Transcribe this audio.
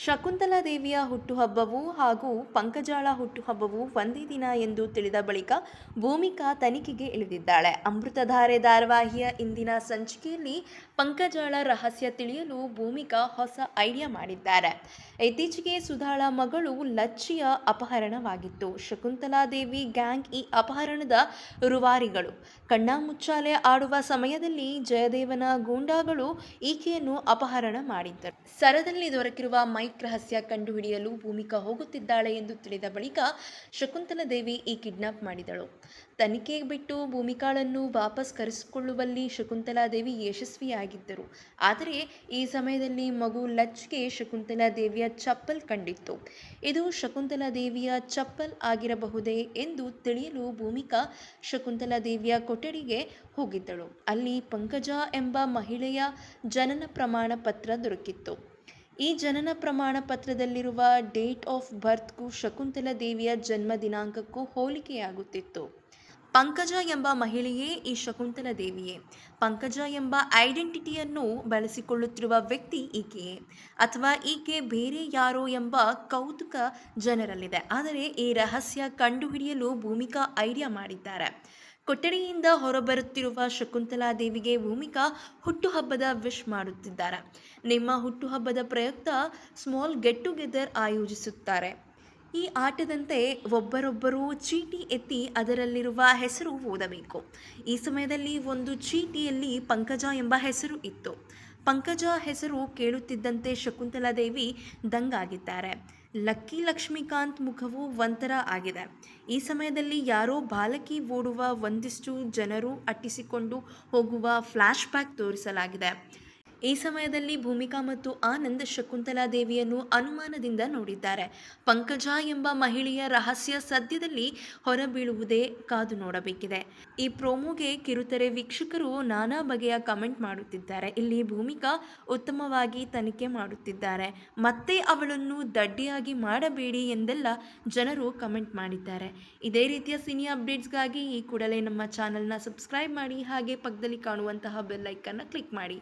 ಶಕುಂತಲಾ ದೇವಿಯ ಹುಟ್ಟುಹಬ್ಬವು ಹಾಗೂ ಪಂಕಜಾಳ ಹುಟ್ಟುಹಬ್ಬವು ಒಂದೇ ದಿನ ಎಂದು ತಿಳಿದ ಬಳಿಕ ಭೂಮಿಕಾ ತನಿಖೆಗೆ ಇಳಿದಿದ್ದಾಳೆ. ಅಮೃತಧಾರೆ ಧಾರಾವಾಹಿಯ ಇಂದಿನ ಸಂಚಿಕೆಯಲ್ಲಿ ಪಂಕಜಾಳ ರಹಸ್ಯ ತಿಳಿಯಲು ಭೂಮಿಕಾ ಹೊಸ ಐಡಿಯಾ ಮಾಡಿದ್ದಾರೆ. ಇತ್ತೀಚೆಗೆ ಸುಧಾಳ ಮಗಳು ಲಚ್ಚಿಯ ಅಪಹರಣವಾಗಿತ್ತು. ಶಕುಂತಲಾ ದೇವಿ ಗ್ಯಾಂಗ್ ಈ ಅಪಹರಣದ ರೂವಾರಿಗಳು. ಕಣ್ಣಾಮುಚ್ಚಾಲೆ ಆಡುವ ಸಮಯದಲ್ಲಿ ಜಯದೇವನ ಗೂಂಡಾಗಳು ಈಕೆಯನ್ನು ಅಪಹರಣ ಮಾಡಿದ್ದರು. ಸರದಲ್ಲಿ ದೊರಕಿರುವ ಮೈಕ್ ರಹಸ್ಯ ಕಂಡುಹಿಡಿಯಲು ಭೂಮಿಕಾ ಹೋಗುತ್ತಿದ್ದಾಳೆ ಎಂದು ತಿಳಿದ ಬಳಿಕ ಶಕುಂತಲಾ ದೇವಿ ಈ ಕಿಡ್ನಾಪ್ ಮಾಡಿದಳು. ತನಿಖೆ ಬಿಟ್ಟು ಭೂಮಿಕಾಳನ್ನು ವಾಪಸ್ ಕರೆಸಿಕೊಳ್ಳುವಲ್ಲಿ ಶಕುಂತಲಾ ದೇವಿ ಯಶಸ್ವಿಯಾಗಿದ್ದರು. ಆದರೆ ಈ ಸಮಯದಲ್ಲಿ ಮಗು ಲಚ್ಗೆ ಶಕುಂತಲಾ ದೇವಿಯ ಚಪ್ಪಲ್ ಕಂಡಿತ್ತು. ಇದು ಶಕುಂತಲಾ ದೇವಿಯ ಚಪ್ಪಲ್ ಆಗಿರಬಹುದೇ ಎಂದು ತಿಳಿಯಲು ಭೂಮಿಕಾ ಶಕುಂತಲಾ ದೇವಿಯ ಕೊಠಡಿಗೆ ಹೋಗಿದ್ದಳು. ಅಲ್ಲಿ ಪಂಕಜ ಎಂಬ ಮಹಿಳೆಯ ಜನನ ಪ್ರಮಾಣ ಪತ್ರ ದೊರಕಿತ್ತು. ಈ ಜನನ ಪ್ರಮಾಣ ಪತ್ರದಲ್ಲಿರುವ ಡೇಟ್ ಆಫ್ ಬರ್ತ್ಗೂ ಶಕುಂತಲಾ ದೇವಿಯ ಜನ್ಮ ದಿನಾಂಕಕ್ಕೂ ಹೋಲಿಕೆಯಾಗುತ್ತಿತ್ತು. ಪಂಕಜ ಎಂಬ ಮಹಿಳೆಯೇ ಈ ಶಕುಂತಲಾ ದೇವಿಯೇ? ಪಂಕಜ ಎಂಬ ಐಡೆಂಟಿಟಿಯನ್ನು ಬಳಸಿಕೊಳ್ಳುತ್ತಿರುವ ವ್ಯಕ್ತಿ ಈಕೆಯೇ, ಅಥವಾ ಈಕೆ ಬೇರೆ ಯಾರೋ ಎಂಬ ಕೌತುಕ ಜನರಲ್ಲಿದೆ. ಆದರೆ ಈ ರಹಸ್ಯ ಕಂಡುಹಿಡಿಯಲು ಭೂಮಿಕಾ ಐಡಿಯಾ ಮಾಡಿದ್ದಾರೆ. ಕೊಠಡಿಯಿಂದ ಹೊರಬರುತ್ತಿರುವ ಶಕುಂತಲಾ ದೇವಿಗೆ ಭೂಮಿಕಾ ಹುಟ್ಟುಹಬ್ಬದ ವಿಶ್ ಮಾಡುತ್ತಿದ್ದಾರೆ. ನಿಮ್ಮ ಹುಟ್ಟುಹಬ್ಬದ ಪ್ರಯುಕ್ತ ಸ್ಮಾಲ್ ಗೆಟ್ ಟುಗೆದರ್ ಆಯೋಜಿಸುತ್ತಾರೆ. ಈ ಆಟದಂತೆ ಒಬ್ಬರೊಬ್ಬರು ಚೀಟಿ ಎತ್ತಿ ಅದರಲ್ಲಿರುವ ಹೆಸರು ಓದಬೇಕು. ಈ ಸಮಯದಲ್ಲಿ ಒಂದು ಚೀಟಿಯಲ್ಲಿ ಪಂಕಜ ಎಂಬ ಹೆಸರು ಇತ್ತು. ಪಂಕಜ ಹೆಸರು ಕೇಳುತ್ತಿದ್ದಂತೆ ಶಕುಂತಲಾ ದೇವಿ ದಂಗಾಗಿದ್ದಾರೆ. ಲಕ್ಕಿ ಲಕ್ಷ್ಮೀಕಾಂತ್ ಮುಖವು ಒಂಥರ ಆಗಿದೆ. ಈ ಸಮಯದಲ್ಲಿ ಯಾರೋ ಬಾಲಕಿ ಓಡುವ ಒಂದಿಷ್ಟು ಜನರು ಅಟ್ಟಿಸಿಕೊಂಡು ಹೋಗುವ ಫ್ಲ್ಯಾಶ್ ಬ್ಯಾಕ್ ತೋರಿಸಲಾಗಿದೆ. ಈ ಸಮಯದಲ್ಲಿ ಭೂಮಿಕಾ ಮತ್ತು ಆನಂದ್ ಶಕುಂತಲಾ ದೇವಿಯನ್ನು ಅನುಮಾನದಿಂದ ನೋಡಿದ್ದಾರೆ. ಪಂಕಜ ಎಂಬ ಮಹಿಳೆಯ ರಹಸ್ಯ ಸದ್ಯದಲ್ಲಿ ಹೊರಬೀಳುವುದೇ ಕಾದು ನೋಡಬೇಕಿದೆ. ಈ ಪ್ರೋಮೋಗೆ ಕಿರುತೆರೆ ವೀಕ್ಷಕರು ನಾನಾ ಬಗೆಯ ಕಮೆಂಟ್ ಮಾಡುತ್ತಿದ್ದಾರೆ. ಇಲ್ಲಿ ಭೂಮಿಕಾ ಉತ್ತಮವಾಗಿ ತನಿಖೆ ಮಾಡುತ್ತಿದ್ದಾರೆ. ಮತ್ತೆ ಅವಳನ್ನು ದಡ್ಡಿಯಾಗಿ ಮಾಡಬೇಡಿ ಎಂದೆಲ್ಲ ಜನರು ಕಮೆಂಟ್ ಮಾಡಿದ್ದಾರೆ. ಇದೇ ರೀತಿಯ ಸಿನಿ ಅಪ್ಡೇಟ್ಸ್ಗಾಗಿ ಈ ಕೂಡಲೇ ನಮ್ಮ ಚಾನಲ್ನ ಸಬ್ಸ್ಕ್ರೈಬ್ ಮಾಡಿ, ಹಾಗೆ ಪಕ್ಕದಲ್ಲಿ ಕಾಣುವಂತಹ ಬೆಲ್ ಐಕನ್ನ ಕ್ಲಿಕ್ ಮಾಡಿ.